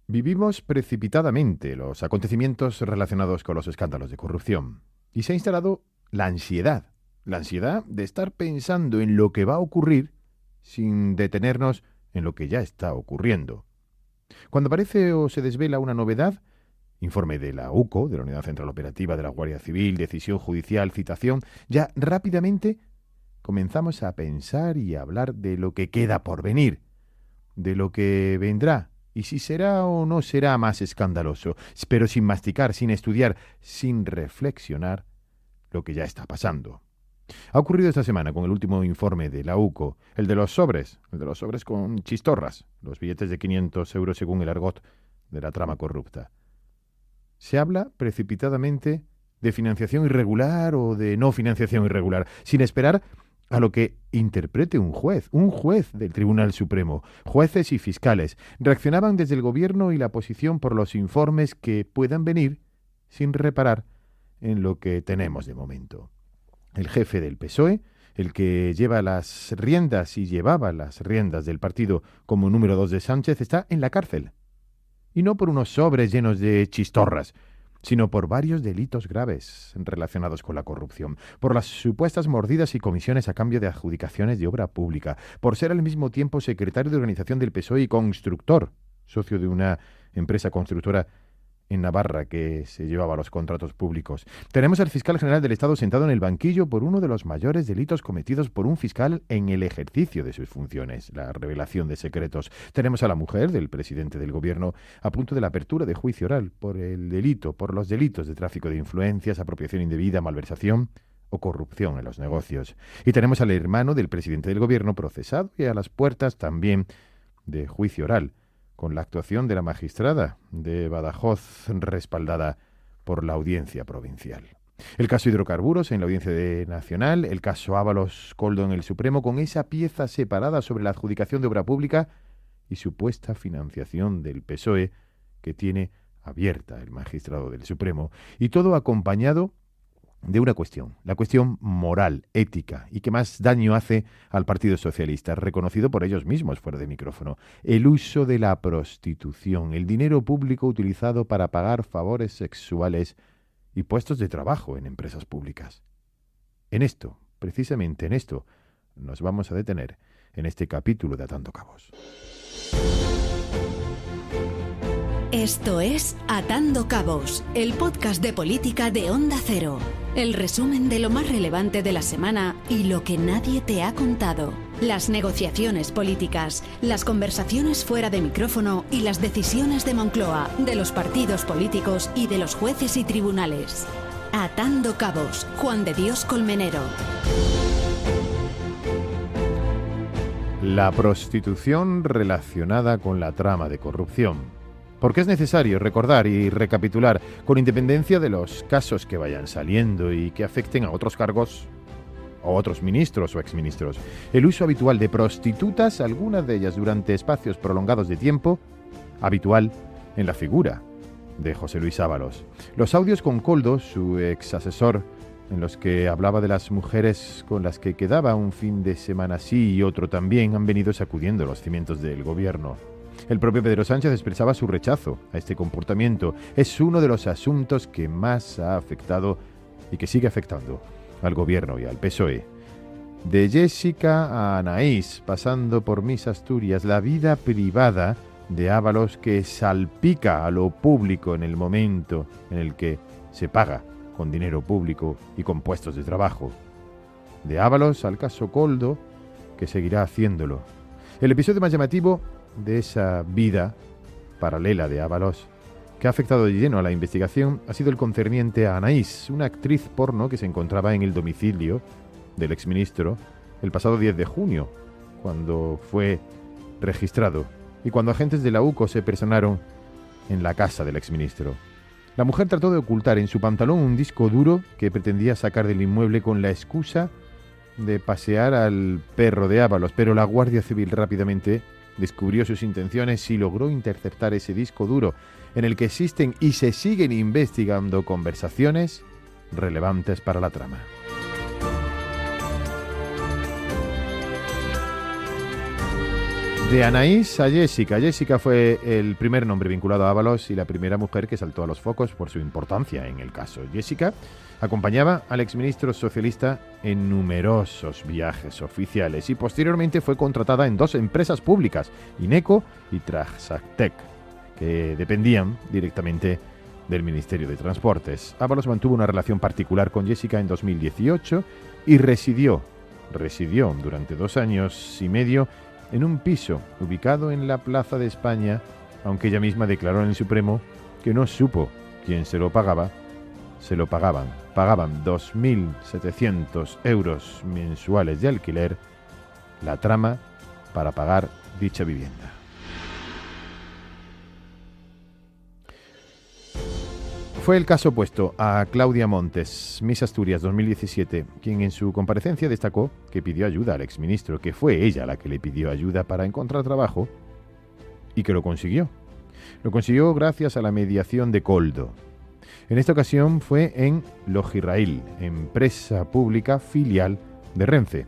Vivimos precipitadamente los acontecimientos relacionados con los escándalos de corrupción y se ha instalado la ansiedad de estar pensando en lo que va a ocurrir sin detenernos en lo que ya está ocurriendo. Cuando aparece o se desvela una novedad, informe de la UCO, de la Unidad Central Operativa de la Guardia Civil, decisión judicial, citación, ya rápidamente comenzamos a pensar y a hablar de lo que queda por venir, de lo que vendrá, y si será o no será más escandaloso, pero sin masticar, sin estudiar, sin reflexionar lo que ya está pasando. Ha ocurrido esta semana con el último informe de la UCO, el de los sobres con chistorras, los billetes de 500 euros según el argot de la trama corrupta. Se habla precipitadamente de financiación irregular o de no financiación irregular, sin esperar a lo que interprete un juez del Tribunal Supremo. Jueces y fiscales reaccionaban desde el gobierno y la oposición por los informes que puedan venir sin reparar en lo que tenemos de momento. El jefe del PSOE, el que lleva las riendas y llevaba las riendas del partido como número 2 de Sánchez, está en la cárcel. Y no por unos sobres llenos de chistorras, sino por varios delitos graves relacionados con la corrupción, por las supuestas mordidas y comisiones a cambio de adjudicaciones de obra pública, por ser al mismo tiempo secretario de organización del PSOE y constructor, socio de una empresa constructora en Navarra que se llevaba los contratos públicos. Tenemos al fiscal general del Estado sentado en el banquillo por uno de los mayores delitos cometidos por un fiscal en el ejercicio de sus funciones, la revelación de secretos. Tenemos a la mujer del presidente del gobierno a punto de la apertura de juicio oral por los delitos de tráfico de influencias, apropiación indebida, malversación o corrupción en los negocios. Y tenemos al hermano del presidente del gobierno procesado y a las puertas también de juicio oral, con la actuación de la magistrada de Badajoz respaldada por la Audiencia Provincial. El caso Hidrocarburos en la Audiencia Nacional, el caso Ábalos-Coldo en el Supremo, con esa pieza separada sobre la adjudicación de obra pública y supuesta financiación del PSOE que tiene abierta el magistrado del Supremo, y todo acompañado de una cuestión, la cuestión moral, ética, y que más daño hace al Partido Socialista, reconocido por ellos mismos fuera de micrófono: el uso de la prostitución, el dinero público utilizado para pagar favores sexuales y puestos de trabajo en empresas públicas. En esto, precisamente en esto, nos vamos a detener en este capítulo de Atando Cabos. Esto es Atando Cabos, el podcast de política de Onda Cero. El resumen de lo más relevante de la semana y lo que nadie te ha contado. Las negociaciones políticas, las conversaciones fuera de micrófono y las decisiones de Moncloa, de los partidos políticos y de los jueces y tribunales. Atando Cabos, Juan de Dios Colmenero. La prostitución relacionada con la trama de corrupción. Porque es necesario recordar y recapitular, con independencia de los casos que vayan saliendo y que afecten a otros cargos o otros ministros o exministros, el uso habitual de prostitutas, algunas de ellas durante espacios prolongados de tiempo, habitual en la figura de José Luis Ábalos. Los audios con Coldo, su ex asesor, en los que hablaba de las mujeres con las que quedaba un fin de semana sí y otro también, han venido sacudiendo los cimientos del gobierno. El propio Pedro Sánchez expresaba su rechazo a este comportamiento. Es uno de los asuntos que más ha afectado y que sigue afectando al gobierno y al PSOE. De Jessica a Anaís, pasando por Miss Asturias, la vida privada de Ábalos que salpica a lo público en el momento en el que se paga con dinero público y con puestos de trabajo. De Ábalos al caso Coldo, que seguirá haciéndolo. El episodio más llamativo de esa vida paralela de Ábalos, que ha afectado de lleno a la investigación, ha sido el concerniente a Anaís, una actriz porno que se encontraba en el domicilio del exministro el pasado 10 de junio, cuando fue registrado, y cuando agentes de la UCO se personaron en la casa del exministro. La mujer trató de ocultar en su pantalón un disco duro que pretendía sacar del inmueble con la excusa de pasear al perro de Ábalos, pero la Guardia Civil rápidamente descubrió sus intenciones y logró interceptar ese disco duro en el que existen y se siguen investigando conversaciones relevantes para la trama. De Anaís a Jessica. Jessica fue el primer nombre vinculado a Ábalos y la primera mujer que saltó a los focos por su importancia en el caso. Jessica acompañaba al exministro socialista en numerosos viajes oficiales y posteriormente fue contratada en 2 empresas públicas, Ineco y Transactec, que dependían directamente del Ministerio de Transportes. Ábalos mantuvo una relación particular con Jessica en 2018 y residió durante 2 años y medio en un piso ubicado en la Plaza de España, aunque ella misma declaró en el Supremo que no supo quién se lo pagaba. Se lo pagaban 2.700 euros mensuales de alquiler, la trama para pagar dicha vivienda. Fue el caso opuesto a Claudia Montes, Miss Asturias 2017, quien en su comparecencia destacó que pidió ayuda al exministro, que fue ella la que le pidió ayuda para encontrar trabajo y que lo consiguió. Lo consiguió gracias a la mediación de Coldo. En esta ocasión fue en Logirrail, empresa pública filial de Renfe.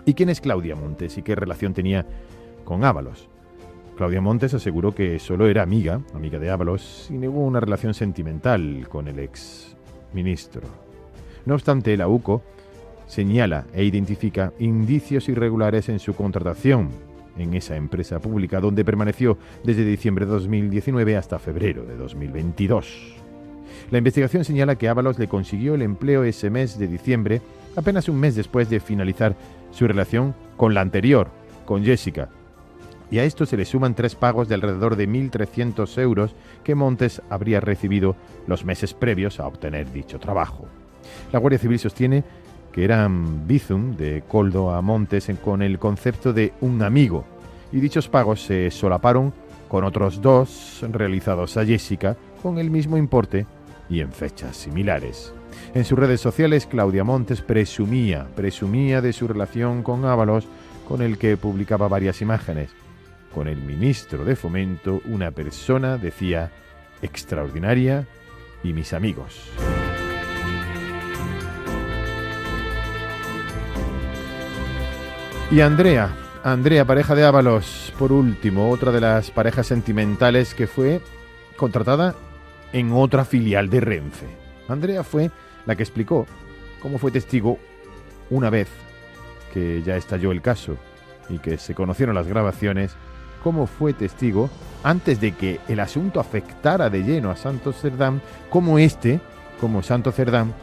¿Y quién es Claudia Montes y qué relación tenía con Ábalos? Claudia Montes aseguró que solo era amiga de Ábalos y negó una relación sentimental con el ex ministro. No obstante, la UCO señala e identifica indicios irregulares en su contratación en esa empresa pública, donde permaneció desde diciembre de 2019 hasta febrero de 2022. La investigación señala que Ábalos le consiguió el empleo ese mes de diciembre, apenas un mes después de finalizar su relación con la anterior, con Jessica. Y a esto se le suman 3 pagos de alrededor de 1.300 euros que Montes habría recibido los meses previos a obtener dicho trabajo. La Guardia Civil sostiene que eran bizum de Coldo a Montes con el concepto de un amigo, y dichos pagos se solaparon con otros 2 realizados a Jessica con el mismo importe y en fechas similares. En sus redes sociales, Claudia Montes presumía de su relación con Ábalos, con el que publicaba varias imágenes. Con el ministro de Fomento, una persona, decía, extraordinaria, y mis amigos. Y Andrea, pareja de Ábalos, por último, otra de las parejas sentimentales que fue contratada en otra filial de Renfe. Andrea fue la que explicó cómo fue testigo una vez que ya estalló el caso y que se conocieron las grabaciones, cómo fue testigo antes de que el asunto afectara de lleno a Santos Cerdán, como Santos Cerdán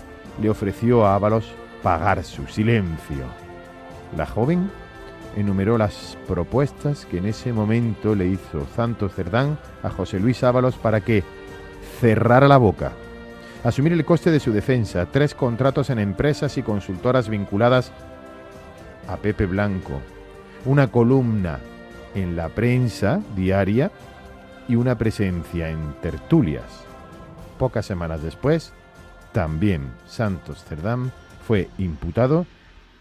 le ofreció a Ábalos pagar su silencio. La joven enumeró las propuestas que en ese momento le hizo Santos Cerdán a José Luis Ábalos para que cerrara la boca, asumir el coste de su defensa, 3 contratos en empresas y consultoras vinculadas a Pepe Blanco, una columna en la prensa diaria y una presencia en tertulias. Pocas semanas después, también Santos Cerdán fue imputado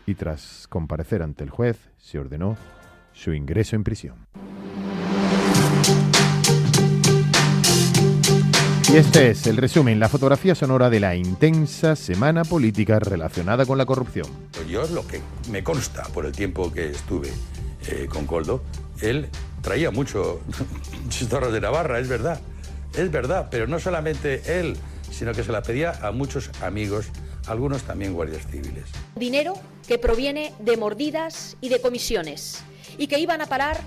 y tras comparecer ante el juez se ordenó su ingreso en prisión. Y este es el resumen, la fotografía sonora de la intensa semana política relacionada con la corrupción. Yo, lo que me consta por el tiempo que estuve con Coldo, él traía mucho chistorros de Navarra, es verdad, pero no solamente él, sino que se la pedía a muchos amigos, algunos también guardias civiles. Dinero que proviene de mordidas y de comisiones y que iban a parar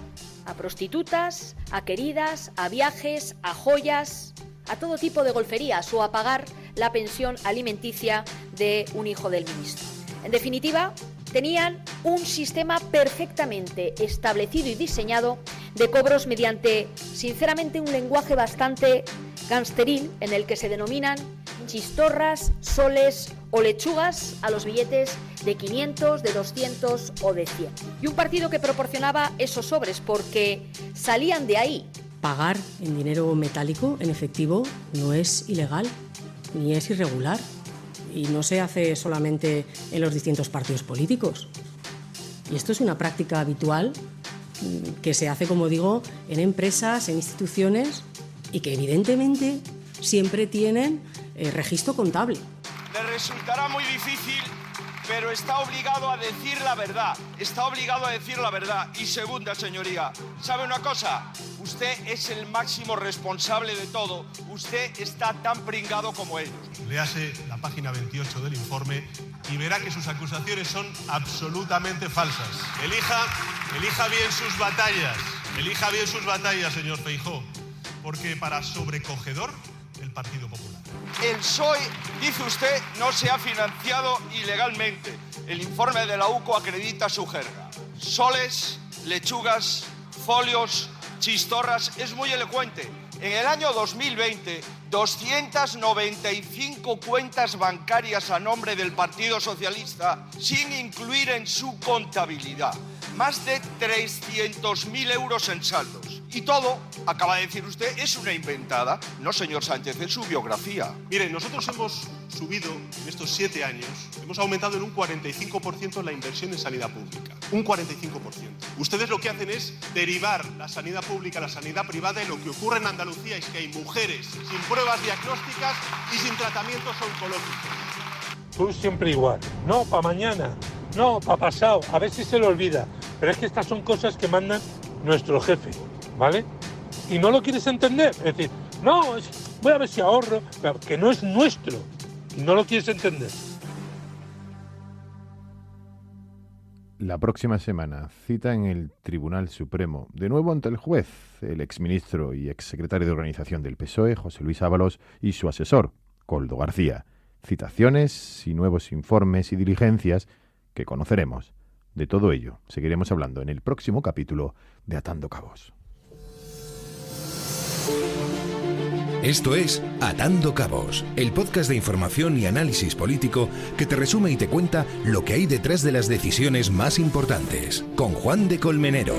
a prostitutas, a queridas, a viajes, a joyas, a todo tipo de golferías o a pagar la pensión alimenticia de un hijo del ministro. En definitiva, tenían un sistema perfectamente establecido y diseñado de cobros mediante, sinceramente, un lenguaje bastante gangsteril en el que se denominan chistorras, soles o lechugas a los billetes de 500, de 200 o de 100. Y un partido que proporcionaba esos sobres porque salían de ahí. Pagar en dinero metálico, en efectivo, no es ilegal ni es irregular. Y no se hace solamente en los distintos partidos políticos. Y esto es una práctica habitual que se hace, como digo, en empresas, en instituciones y que evidentemente siempre tienen registro contable. Le resultará muy difícil pero está obligado a decir la verdad. Está obligado a decir la verdad. Y segunda, señoría, ¿sabe una cosa? Usted es el máximo responsable de todo. Usted está tan pringado como ellos. Léase la página 28 del informe y verá que sus acusaciones son absolutamente falsas. Elija bien sus batallas. Elija bien sus batallas, señor Feijóo, porque para sobrecogedor, el Partido Popular. El PSOE, dice usted, no se ha financiado ilegalmente. El informe de la UCO acredita su jerga. Soles, lechugas, folios, chistorras, es muy elocuente. En el año 2020, 295 cuentas bancarias a nombre del Partido Socialista, sin incluir en su contabilidad. Más de 300.000 euros en saldos. Y todo, acaba de decir usted, es una inventada. No, señor Sánchez, es su biografía. Miren, nosotros hemos subido en estos 7 años, hemos aumentado en un 45% la inversión en sanidad pública. Un 45%. Ustedes lo que hacen es derivar la sanidad pública a la sanidad privada, y lo que ocurre en Andalucía es que hay mujeres sin pruebas diagnósticas y sin tratamientos oncológicos. Tú siempre igual. No, para mañana. No, para pasado. A ver si se le olvida. Pero es que estas son cosas que mandan nuestro jefe, ¿vale? Y no lo quieres entender. Es decir, no, voy a ver si ahorro, pero que no es nuestro. Y no lo quieres entender. La próxima semana, cita en el Tribunal Supremo, de nuevo ante el juez, el exministro y exsecretario de Organización del PSOE, José Luis Ábalos, y su asesor, Koldo García. Citaciones y nuevos informes y diligencias que conoceremos. De todo ello seguiremos hablando en el próximo capítulo de Atando Cabos. Esto es Atando Cabos, el podcast de información y análisis político que te resume y te cuenta lo que hay detrás de las decisiones más importantes, con Juan de Colmenero.